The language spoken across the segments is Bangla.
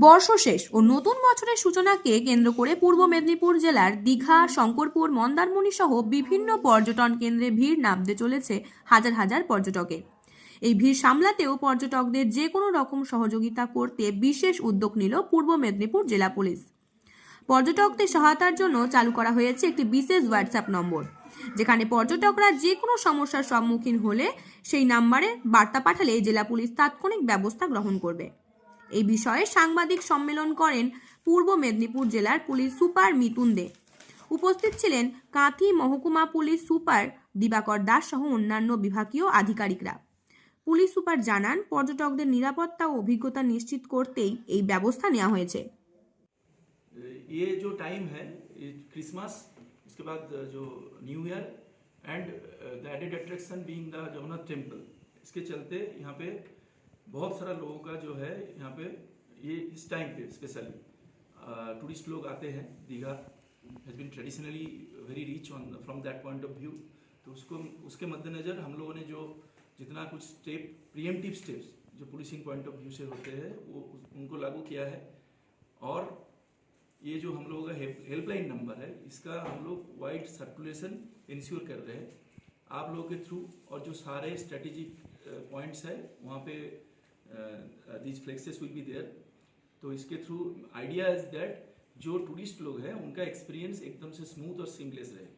বর্ষশেষ ও নতুন বছরের সূচনাকে কেন্দ্র করে পূর্ব মেদিনীপুর জেলার দীঘা, শঙ্করপুর, মন্দারমণি সহ বিভিন্ন পর্যটন কেন্দ্রে ভিড় নামতে চলেছে হাজার হাজার পর্যটকের। এই ভিড় সামলাতেও পর্যটকদের যে কোনো রকম সহযোগিতা করতে বিশেষ উদ্যোগ নিল পূর্ব মেদিনীপুর জেলা পুলিশ। পর্যটকদের সহায়তার জন্য চালু করা হয়েছে একটি বিশেষ হোয়াটসঅ্যাপ নম্বর, যেখানে পর্যটকরা যে কোনো সমস্যার সম্মুখীন হলে সেই নম্বরে বার্তা পাঠালে জেলা পুলিশ তাৎক্ষণিক ব্যবস্থা গ্রহণ করবে। এই বিষয়ে সাংবাদিক সম্মেলন করেন পূর্ব মেদিনীপুর জেলার পুলিশ সুপার মিতুন দে। উপস্থিত ছিলেন কাঁথি মহকুমা পুলিশ সুপার দিবাকর দাস সহ অন্যান্য বিভাগীয় আধিকারিকরা। পুলিশ সুপার জানান, পর্যটকদের নিরাপত্তা ও অভিজ্ঞতা নিশ্চিত করতেই এই ব্যবস্থা নেওয়া হয়েছে। ये जो टाइम है क्रिसमस, उसके बाद जो new year and the added attraction being the Jagannath temple, इसके चलते यहाँ पे बहुत सारा लोगों का जो है यहाँ पे ये इस टाइम पे स्पेशली टूरिस्ट लोग आते हैं। Digha has been traditionally very rich on from that point of view, तो उसके मद्देनज़र हम लोगों ने जो जितना कुछ प्रिएम्प्टिव स्टेप्स जो पुलिसिंग पॉइंट ऑफ व्यू से होते हैं वो उनको लागू किया है। और ये जो हम लोगों का हेल्पलाइन नंबर है, इसका हम लोग वाइड सर्कुलेशन इंश्योर कर रहे हैं आप लोगों के थ्रू। और जो सारे स्ट्रेटेजिक पॉइंट्स है वहाँ पे these flexes will be there. तो इसके थ्रू आइडिया इज दैट जो टूरिस्ट लोग हैं उनका एक्सपीरियंस एकदम से स्मूथ और सीमलेस रहे।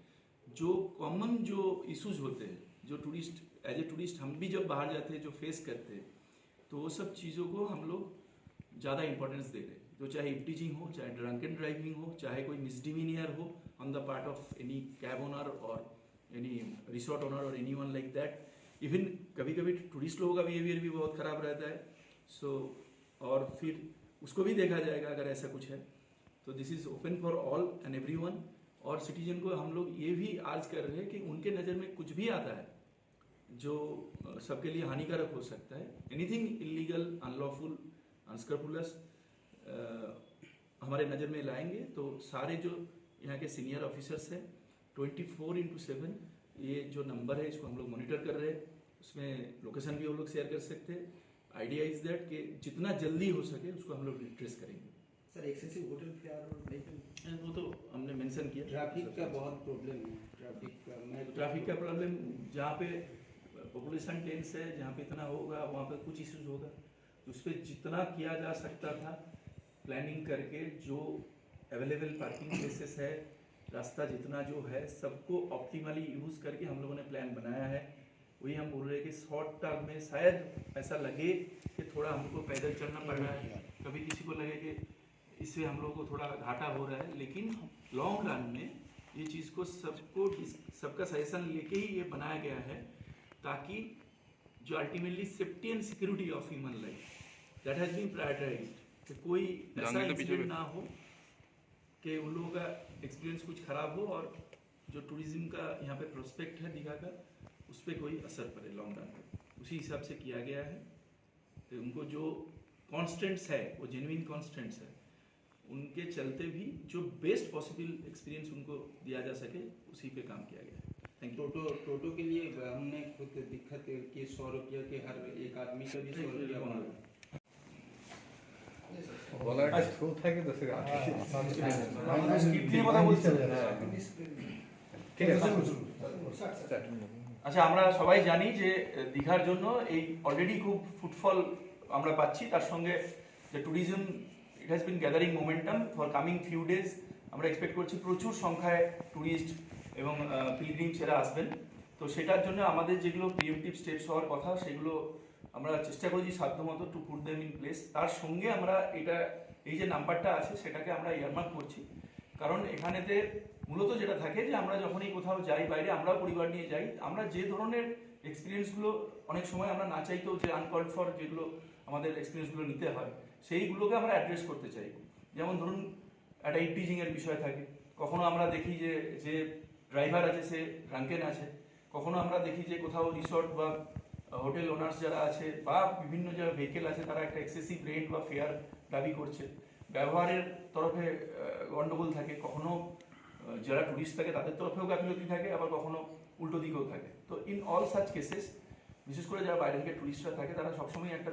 जो कॉमन जो इश्यूज होते हैं, जो टूरिस्ट एज ए टूरिस्ट हम भी जब बाहर जाते हैं जो फेस करते हैं, तो वो सब चीज़ों को हम लोग ज़्यादा इंपॉर्टेंस दे रहे हैं। तो चाहे इफ्टीजिंग हो, चाहे ड्रंकन ड्राइविंग हो, चाहे कोई मिसडिमीनियर हो on the part of any cab owner और एनी रिसोर्ट ओनर और any one like that. Even कभी कभी टूरिस्ट लोगों का बिहेवियर भी बहुत ख़राब रहता है। सो और फिर उसको भी देखा जाएगा अगर ऐसा कुछ है। तो this is open for all and everyone. और सिटीजन को हम लोग ये भी अर्ज कर रहे हैं कि उनके नज़र में कुछ भी आता है जो सबके लिए हानिकारक हो सकता है, एनीथिंग इलीगल, अनलॉफुल, अनस्क्रपुलस, हमारे नज़र में लाएंगे। तो सारे जो यहाँ के सीनियर ऑफिसर्स हैं 24/7 ये जो नंबर है इसको हम लोग मॉनिटर कर रहे हैं। उसमें लोकेशन भी हम लोग शेयर कर सकते हैं। आइडिया इज दैट कि जितना जल्दी हो सके उसको हम लोग रिट्रेस करेंगे। सर, एक्सेसिव होटल फेयर और व्हीकल वो तो हमने मेंशन किया। ट्रैफिक का बहुत प्रॉब्लम है। ट्रैफिक का प्रॉब्लम जहाँ पे पॉपुलेशन डेंस है, जहाँ पे इतना होगा वहाँ पे कुछ इश्यूज होगा। तो उस पर जितना किया जा सकता था प्लानिंग करके, जो अवेलेबल पार्किंग प्लेसेस है, रास्ता जितना जो है सबको ऑप्टिमली यूज़ करके हम लोगों ने प्लान बनाया है। वही हम बोल रहे हैं कि शॉर्ट टर्म में शायद ऐसा लगे कि थोड़ा हमको पैदल चलना पड़ रहा है, कभी किसी को लगे कि इससे हम लोगों को थोड़ा घाटा हो रहा है, लेकिन लॉन्ग रन में ये चीज़ को सबका सजेशन लेके ही ये बनाया गया है, ताकि जो ultimately safety and security of human life that has been prioritised, कि कोई ऐसा इंसिडेंट ना हो कि उन लोगों का एक्सपीरियंस कुछ ख़राब हो और जो टूरिज्म का यहाँ पे प्रोस्पेक्ट है दीघा का उस पर कोई असर पड़े लॉन्ग रन में। उसी हिसाब से किया गया है। तो उनको जो कॉन्स्टेंट्स है वो जेन्युइन कॉन्स्टेंट्स है, उनके चलते भी जो बेस्ट पॉसिबल एक्सपीरियंस उनको दिया जा सके उसी पे काम किया गया है। Thank you. टोटो के लिए हमने खुद दिक्कत कि 100 रुपया के हर एक आदमी का भी 100 रुपया আচ্ছা, আমরা সবাই জানি যে দীঘার জন্য এই অলরেডি খুব ফুটফল আমরা পাচ্ছি। তার সঙ্গে যে tourism it has been gathering momentum for coming few days. আমরা এক্সপেক্ট করছি প্রচুর সংখ্যায় ট্যুরিস্ট এবং পিলগ্রিমসেরা আসবেন। তো সেটার জন্য আমাদের যেগুলো প্রিএম্পটিভ স্টেপস হওয়ার কথা সেগুলো আমরা চেষ্টা করেছি সাধ্যমতো to put them in place. তার সঙ্গে আমরা এই যে নাম্বারটা আছে সেটাকে আমরা ইয়ারমার্ক করছি, কারণ এখানেতে মূলত যেটা থাকে যে আমরা যখনই কোথাও যাই বাইরে, আমরাও পরিবার নিয়ে যাই, আমরা যে ধরনের এক্সপিরিয়েন্সগুলো অনেক সময় আমরা না চাইতেও যে আনকল্ড ফর যেগুলো আমাদের এক্সপিরিয়েন্সগুলো নিতে হয় সেইগুলোকে আমরা অ্যাড্রেস করতে চাই। যেমন ধরুন একটা ইফটিজিংয়ের বিষয় থাকে, কখনো আমরা দেখি যে ড্রাইভার আছে সে ড্রাঙ্কেন আছে, কখনো আমরা দেখি যে কোথাও রিসর্ট বা হোটেল ওনার্স যারা আছে বা বিভিন্ন যারা ভেহিকেল আছে তারা একটা এক্সেসিভ রেন্ট বা ফেয়ার দাবি করছে। ব্যবহারের তরফে গণ্ডগোল থাকে, কখনো যারা টুরিস্ট থাকে তাদের তরফেও গাফিলতি থাকে, আবার কখনো উল্টো দিকেও থাকে। তো ইন অল সাচ কেসেস বিশেষ করে যারা বাইরে থেকে টুরিস্টরা থাকে তারা সবসময় একটা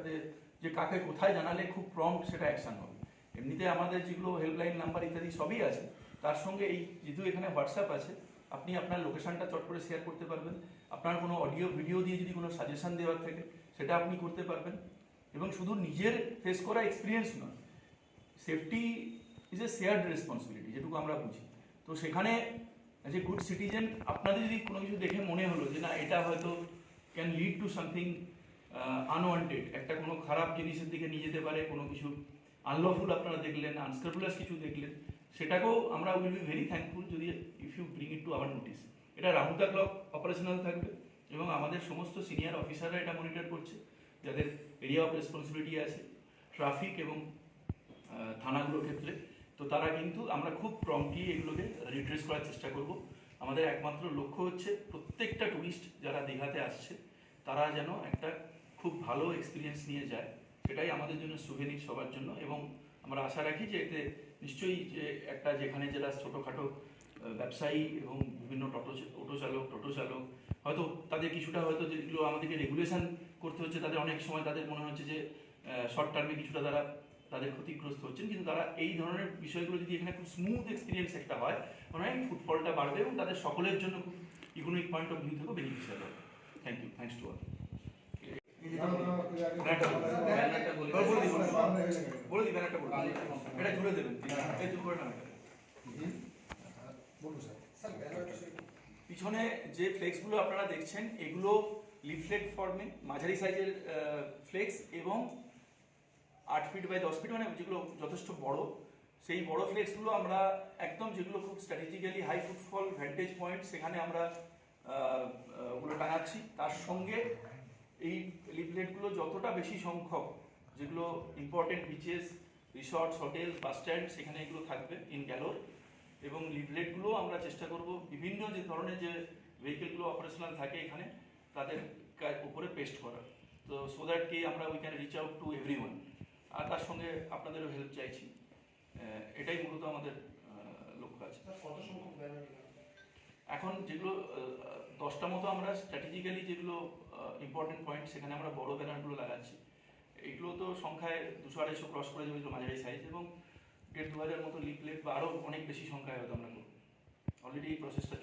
যে কাকে কোথায় জানালে খুব প্রম্পট সেটা অ্যাকশন হবে, এমনিতে আমাদের যেগুলো হেল্পলাইন নাম্বার ইত্যাদি সবই আছে, তার সঙ্গে এই যেহেতু এখানে হোয়াটসঅ্যাপ আছে, আপনি আপনার লোকেশনটা চট করে শেয়ার করতে পারবেন। আপনার কোনো অডিও ভিডিও দিয়ে যদি কোনো সাজেশন দেওয়ার থাকে সেটা আপনি করতে পারবেন। এবং শুধু নিজের ফেস করা এক্সপিরিয়েন্স নয়, safety is a shared responsibility, যেটুকু আমরা বুঝি। তো সেখানে অ্যাজ এ গুড সিটিজেন আপনাদের যদি কোনো কিছু দেখে মনে হলো যে না এটা হয়তো can lead to something unwanted, একটা কোনো খারাপ জিনিসের দিকে নিয়ে যেতে পারে, কোনো কিছু আনলফুল আপনারা দেখলেন, আনস্ক্রুপুলাস কিছু দেখলেন, সেটাকেও আমরা উইল বি ভেরি থ্যাঙ্কফুল যদি if you bring it to our notice. এটা রাউন্ড দ্য ক্লক অপারেশনাল থাকবে এবং আমাদের সমস্ত সিনিয়র অফিসাররা এটা মনিটর করছে, যাদের এরিয়া অফ রেসপন্সিবিলিটি আছে ট্রাফিক এবং থানাগুলোর ক্ষেত্রে। তো তারা কিন্তু আমরা খুব প্রম্পটলি এগুলোকে রিট্রেস করার চেষ্টা করব। আমাদের একমাত্র লক্ষ্য হচ্ছে প্রত্যেকটা টুরিস্ট যারা দীঘাতে আসছে তারা যেন একটা খুব ভালো এক্সপিরিয়েন্স নিয়ে যায়, সেটাই আমাদের জন্য সুভেনির সবার জন্য। এবং আমরা আশা রাখি যে এতে নিশ্চয়ই যে একটা যেখানে যারা ছোটোখাটো ব্যবসায়ী এবং বিভিন্ন টোটো চালক হয়তো তাদের কিছুটা হয়তো যেগুলো আমাদেরকে রেগুলেশন করতে হচ্ছে, তাদের অনেক সময় তাদের মনে হচ্ছে যে শর্ট টার্মে কিছুটা তাদের ক্ষতিগ্রস্ত হচ্ছেন, কিন্তু তারা এই ধরনের বিষয়গুলো যদি এখানে খুব স্মুথ এক্সপিরিয়েন্স একটা হয়, মনে হয় ফুটফলটা বাড়বে এবং তাদের সকলের জন্য খুব ইকোনমিক পয়েন্ট অফ ভিউ থেকেও বেনিফিশিয়াল হবে। Thank you, thanks to all. এটা জুড়ে দেবেন, এই জুড়ে করে না পিছনে যে ফ্লেক্সগুলো আপনারা দেখছেন এগুলো লিফলেট ফর্মে মাঝারি সাইজের ফ্লেক্স এবং 8 ফিট বাই 10 ফিট, মানে যেগুলো যথেষ্ট বড়, সেই বড় ফ্লেক্সগুলো আমরা একদম যেগুলো খুব strategically high footfall vantage point সেখানে আমরা ওগুলো টাঙাচ্ছি। তার সঙ্গে এই লিফলেটগুলো যতটা বেশি সংখ্যক যেগুলো important bitches, resorts, hotel, bus stand সেখানে এগুলো থাকবে ইন গ্যালোর। এবং লিফলেটগুলো আমরা চেষ্টা করব বিভিন্ন যে ধরনের যে ভেহিকেলগুলো অপারেশনাল থাকে এখানে তাদের উপরে পেস্ট করা, তো সো দ্যাট কি আমরা we can reach out to everyone. আর তার সঙ্গে আপনাদেরও হেল্প চাইছি, এটাই মূলত আমাদের লক্ষ্য আছে। এখন যেগুলো 10টা মতো আমরা স্ট্র্যাটেজিক্যালি যেগুলো ইম্পর্টেন্ট পয়েন্ট সেখানে আমরা বড় ব্যানারগুলো লাগাচ্ছি। এইগুলো তো সংখ্যায় 200-250 ক্রস করে যাবে, মাঝারি সাইজ, এবং 1500 মতো লিফলেট বা আরও অনেক বেশি সংখ্যায় হয়তো আমরা করবো। অলরেডি এই প্রসেসটা